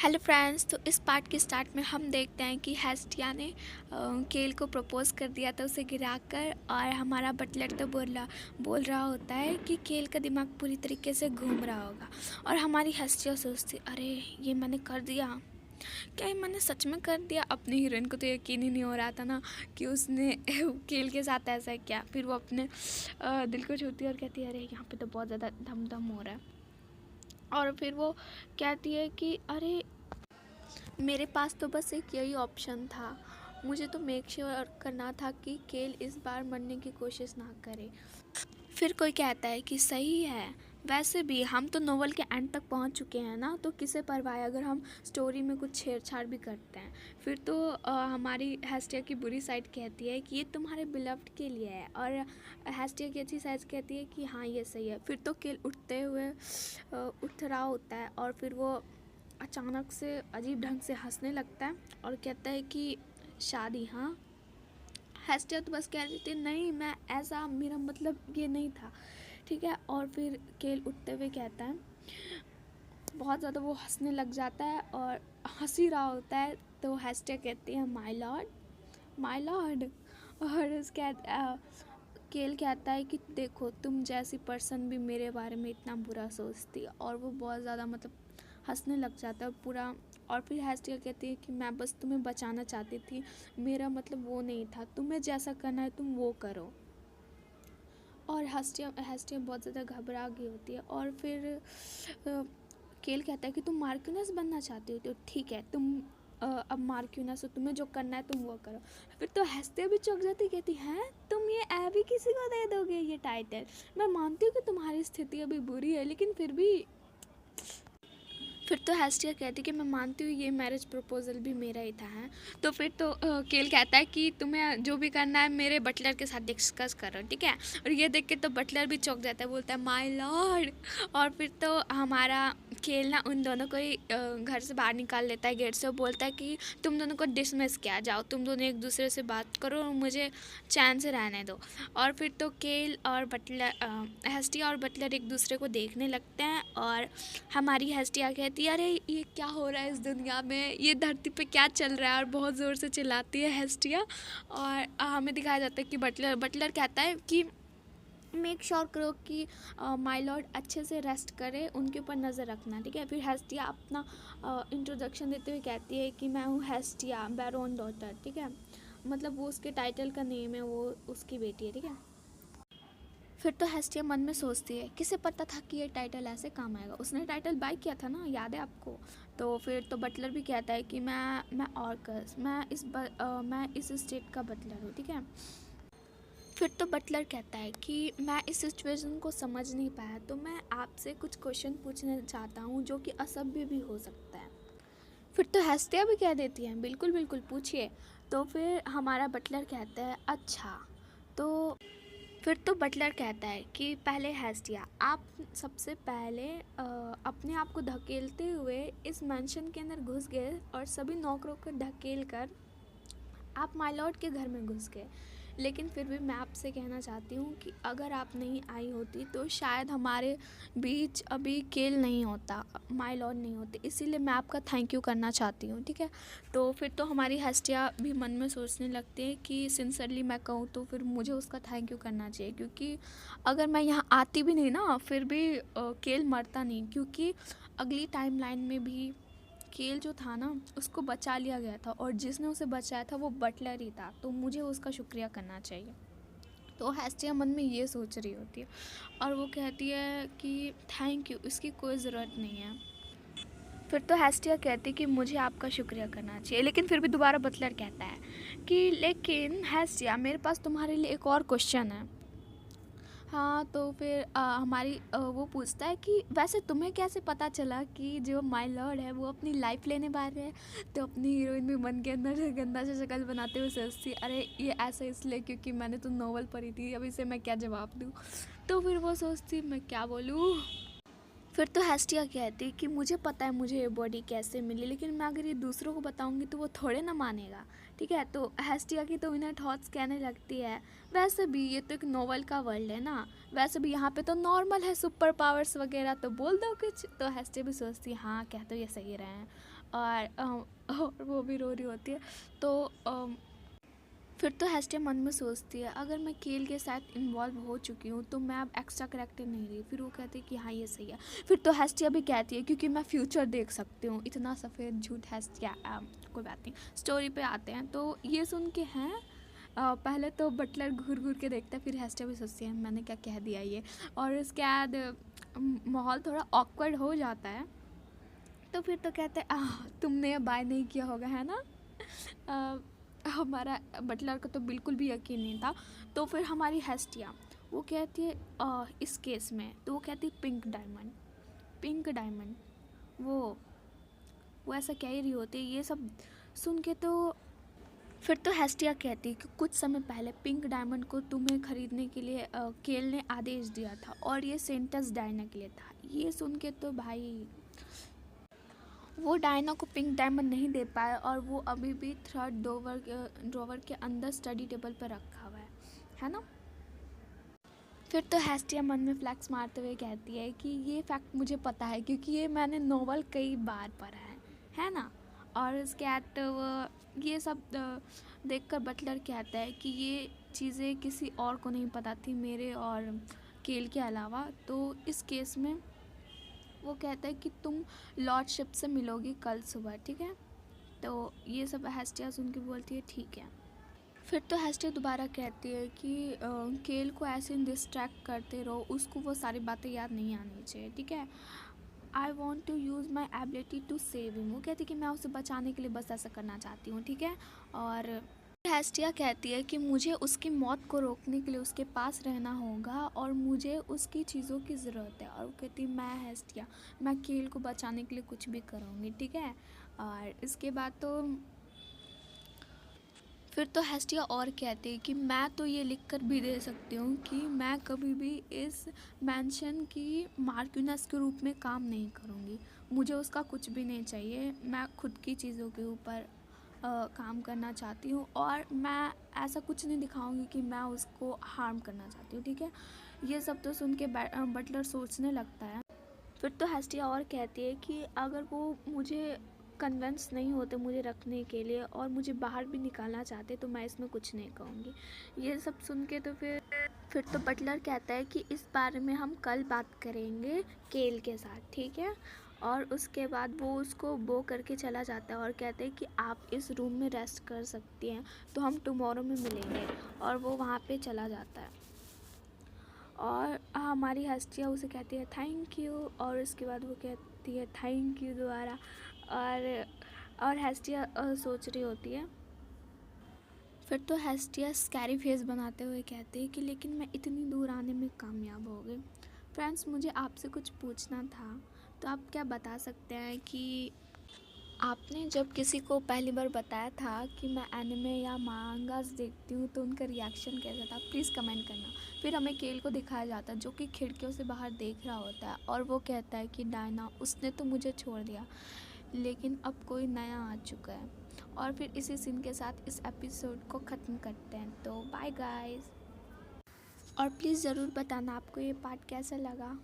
Hello friends. तो इस part के स्टार्ट में हम देखते हैं कि हेस्टिया ने केल को प्रपोज कर दिया था उसे गिराकर, और हमारा बटलर तो बोल रहा होता है कि केल का दिमाग पूरी तरीके से घूम रहा होगा। और हमारी हेस्टिया सोचती, अरे ये मैंने कर दिया, क्या ये मैंने सच में कर दिया। अपनी हीरोइन को तो यकीन ही नहीं हो रहा था ना कि उसने केल के साथ ऐसा किया। फिर वो अपने दिल को छूती है और कहती है अरे यहाँ पे तो बहुत ज़्यादा धम धम हो रहा है। और फिर वो कहती है कि अरे मेरे पास तो बस एक यही ऑप्शन था, मुझे तो मेक श्योर करना था कि केल इस बार मरने की कोशिश ना करे। फिर कोई कहता है कि सही है, वैसे भी हम तो नोवेल के एंड तक पहुंच चुके हैं ना, तो किसे परवाह है अगर हम स्टोरी में कुछ छेड़छाड़ भी करते हैं। फिर तो हमारी हेस्टिया की बुरी साइड कहती है कि ये तुम्हारे बिलव्ड के लिए है, और हेस्टिया की अच्छी साइड कहती है कि हाँ ये सही है। फिर तो केल उठते हुए उठ रहा होता है, और फिर वो अचानक से अजीब ढंग से हंसने लगता है और कहता है कि शादी, हाँ। हेस्टिया तो बस कह रही थी नहीं, मैं ऐसा, मेरा मतलब ये नहीं था, ठीक है। और फिर केल उठते हुए कहता है, बहुत ज़्यादा वो हंसने लग जाता है और हंस ही रहा होता है। तो हेस्टिया कहती है माय लॉर्ड, माय लॉर्ड। और केल कहता है कि देखो तुम जैसी पर्सन भी मेरे बारे में इतना बुरा सोचती है। और वो बहुत ज़्यादा मतलब हंसने लग जाता है पूरा। और फिर हेस्टिया कहती है कि मैं बस तुम्हें बचाना चाहती थी, मेरा मतलब वो नहीं था, तुम्हें जैसा करना है तुम वो करो। और हेस्टिया हेस्टिया बहुत ज़्यादा घबरा गई होती है। और फिर केल कहता है कि तुम मार्क्यूनस बनना चाहती हो, तो ठीक है तुम अब मार्क्यूनस हो, तुम्हें जो करना है तुम वो करो। फिर तो हेस्टिया भी चौंक जाती, कहती हैं तुम ये अभी किसी को दे दोगे ये टाइटल। मैं मानती हूँ कि तुम्हारी स्थिति अभी बुरी है, लेकिन फिर भी। फिर तो हेस्टिया कहती कि मैं मानती हूँ ये मैरिज प्रपोजल भी मेरा ही था है। तो फिर तो केल कहता है कि तुम्हें जो भी करना है मेरे बटलर के साथ डिस्कस करो, ठीक है। और ये देख के तो बटलर भी चौंक जाता है, बोलता है माय लॉर्ड। और फिर तो हमारा केल ना उन दोनों को ही घर से बाहर निकाल लेता है गेट से। वो बोलता है कि तुम दोनों को डिसमिस किया जाओ, तुम दोनों एक दूसरे से बात करो और मुझे चैन से रहने दो। और फिर तो केल और बटलर हेस्टिया और बटलर एक दूसरे को देखने लगते हैं। और हमारी हेस्टिया कहती है अरे ये क्या हो रहा है इस दुनिया में, ये धरती पे क्या चल रहा है, और बहुत ज़ोर से चिल्लाती है हेस्टिया। और हमें दिखाया जाता है कि बटलर कहता है कि मेक श्योर करो कि माय लॉर्ड अच्छे से रेस्ट करे, उनके ऊपर नज़र रखना, ठीक है। फिर हेस्टिया अपना इंट्रोडक्शन देते हुए कहती है कि मैं हूँ हेस्टिया बैरोन डॉटर, ठीक है। मतलब वो उसके टाइटल का नेम है, वो उसकी बेटी है, ठीक है। फिर तो हेस्टिया मन में सोचती है, किसे पता था कि ये टाइटल ऐसे काम आएगा, उसने टाइटल बाय किया था ना, याद है आपको। तो फिर तो बटलर भी कहता है कि मैं ऑर्कस, मैं इस स्टेट का बटलर हूँ, ठीक है। फिर तो बटलर कहता है कि मैं इस सिचुएशन को समझ नहीं पाया, तो मैं आपसे कुछ क्वेश्चन पूछना चाहता हूँ जो कि असभ्य भी हो सकता है। फिर तो हेस्टिया भी कह देती है बिल्कुल बिल्कुल पूछिए। तो फिर हमारा बटलर कहता है अच्छा। तो फिर तो बटलर कहता है कि पहले हेस्टिया, आप सबसे पहले अपने आप को धकेलते हुए इस मैंशन के अंदर घुस गए और सभी नौकरों को धकेल कर आप माय लॉर्ड के घर में घुस गए। लेकिन फिर भी मैं आपसे कहना चाहती हूँ कि अगर आप नहीं आई होती तो शायद हमारे बीच अभी केल नहीं होता, माय लॉर्ड नहीं होते, इसीलिए मैं आपका थैंक यू करना चाहती हूँ, ठीक है। तो फिर तो हमारी हेस्टिया भी मन में सोचने लगती है कि सिंसियरली मैं कहूँ तो फिर मुझे उसका थैंक यू करना चाहिए, क्योंकि अगर मैं यहाँ आती भी नहीं ना फिर भी केल मरता नहीं, क्योंकि अगली टाइम लाइन में भी केल जो था ना उसको बचा लिया गया था, और जिसने उसे बचाया था वो बटलर ही था, तो मुझे उसका शुक्रिया करना चाहिए। तो हेस्टिया मन में ये सोच रही होती है, और वो कहती है कि थैंक यू, इसकी कोई ज़रूरत नहीं है। फिर तो हेस्टिया कहती है कि मुझे आपका शुक्रिया करना चाहिए, लेकिन फिर भी दोबारा बटलर कहता है कि लेकिन हेस्टिया मेरे पास तुम्हारे लिए एक और क्वेश्चन है। हाँ, तो फिर वो पूछता है कि वैसे तुम्हें कैसे पता चला कि जो माय लॉर्ड है वो अपनी लाइफ लेने वाले हैं। तो अपनी हीरोइन भी मन के अंदर से गंदा सा शक्ल बनाते हुए सोचती, अरे ये ऐसा इसलिए क्योंकि मैंने तो नॉवल पढ़ी थी, अब इसे मैं क्या जवाब दूँ। तो फिर वो सोचती मैं क्या बोलूँ। फिर तो हेस्टिया कहती कि मुझे पता है मुझे ये बॉडी कैसे मिली, लेकिन मैं अगर ये दूसरों को बताऊंगी तो वो थोड़े ना मानेगा। ठीक है, तो हेस्टिया की तो इन्हें थॉट्स कहने लगती है, वैसे भी ये तो एक नोवेल का वर्ल्ड है ना, वैसे भी यहाँ पे तो नॉर्मल है सुपर पावर्स वगैरह, तो बोल दो कुछ। तो हेस्टिया भी सोचती है हाँ कह तो ये सही रहे हैं, और वो भी रो रही होती है। तो फिर तो हेस्टिया मन में सोचती है अगर मैं केल के साथ इन्वॉल्व हो चुकी हूँ तो मैं अब एक्स्ट्रा करेक्टर नहीं रही। फिर वो कहती है कि हाँ ये सही है। फिर तो हेस्टिया भी कहती है क्योंकि मैं फ्यूचर देख सकती हूँ। इतना सफ़ेद झूठ हेस्टिया, कोई बात नहीं, स्टोरी पे आते हैं। तो ये सुन के हैं पहले तो बटलर घूर घूर के देखता है, फिर हेस्टिया भी सोचती है मैंने क्या कह दिया ये, और उसके बाद माहौल थोड़ा ऑकवर्ड हो जाता है। तो फिर तो कहते हैं तुमने बाय नहीं किया होगा है ना। हमारा बटलर को तो बिल्कुल भी यकीन नहीं था। तो फिर हमारी हेस्टिया वो कहती है इस केस में, तो वो कहती है पिंक डायमंड, पिंक डायमंड, वो ऐसा कह ही रही होती है। ये सब सुन के तो फिर तो हेस्टिया कहती है कि कुछ समय पहले पिंक डायमंड को तुम्हें खरीदने के लिए केल ने आदेश दिया था और ये सेंटस डायना के लिए था। ये सुन के तो भाई वो डायना को पिंक डायमंड नहीं दे पाया और वो अभी भी थर्ड ड्रॉवर के अंदर स्टडी टेबल पर रखा हुआ है ना। फिर तो हेस्टिया मन में फ्लैक्स मारते हुए कहती है कि ये फैक्ट मुझे पता है क्योंकि ये मैंने नोवेल कई बार पढ़ा है ना। और उसके बाद तो ये सब देखकर बटलर कहता है कि ये चीज़ें किसी और को नहीं पता थी मेरे और केल के अलावा। तो इस केस में वो कहता है कि तुम लॉर्डशिप से मिलोगी कल सुबह, ठीक है। तो ये सब हेस्टिया सुन के बोलती है ठीक है। फिर तो हेस्टिया दोबारा कहती है कि केल को ऐसे डिस्ट्रैक्ट करते रहो, उसको वो सारी बातें याद नहीं आनी चाहिए, ठीक है। I want to use my ability to save him, वो कहती है कि मैं उसे बचाने के लिए बस ऐसा करना चाहती हूँ, ठीक है। और हेस्टिया कहती है कि मुझे उसकी मौत को रोकने के लिए उसके पास रहना होगा और मुझे उसकी चीज़ों की ज़रूरत है। और वो कहती है मैं हेस्टिया, मैं केल को बचाने के लिए कुछ भी करूँगी, ठीक है। और इसके बाद तो फिर तो हेस्टिया और कहती है कि मैं तो ये लिख कर भी दे सकती हूँ कि मैं कभी भी इस मैंशन की मार्क्यूनस के रूप में काम नहीं करूँगी, मुझे उसका कुछ भी नहीं चाहिए, मैं खुद की चीज़ों के ऊपर काम करना चाहती हूँ और मैं ऐसा कुछ नहीं दिखाऊंगी कि मैं उसको हार्म करना चाहती हूँ, ठीक है। ये सब तो सुन के बटलर सोचने लगता है। फिर तो हेस्टिया और कहती है कि अगर वो मुझे कन्विंस नहीं होते मुझे रखने के लिए और मुझे बाहर भी निकालना चाहते तो मैं इसमें कुछ नहीं कहूँगी। ये सब सुन के तो फिर तो बटलर कहता है कि इस बारे में हम कल बात करेंगे केल के साथ, ठीक है। और उसके बाद वो उसको बो करके चला जाता है और कहते हैं कि आप इस रूम में रेस्ट कर सकती हैं, तो हम टुमारो में मिलेंगे। और वो वहाँ पे चला जाता है और हमारी हस्तियाँ उसे कहती है थैंक यू, और उसके बाद वो कहती है थैंक यू दोबारा। और हेस्टिया सोच रही होती है। फिर तो हेस्टिया स्कैरी फेस बनाते हुए कहती है कि लेकिन मैं इतनी दूर आने में कामयाब हो गई। फ्रेंड्स, मुझे आपसे कुछ पूछना था, तो आप क्या बता सकते हैं कि आपने जब किसी को पहली बार बताया था कि मैं एनिमे या मांगास देखती हूँ तो उनका रिएक्शन कैसा था, प्लीज़ कमेंट करना। फिर हमें केल को दिखाया जाता है जो कि खिड़कियों से बाहर देख रहा होता है और वो कहता है कि डायना उसने तो मुझे छोड़ दिया लेकिन अब कोई नया आ चुका है। और फिर इसी सीन के साथ इस एपिसोड को ख़त्म करते हैं। तो बाय गाइस, और प्लीज़ ज़रूर बताना आपको ये पार्ट कैसा लगा।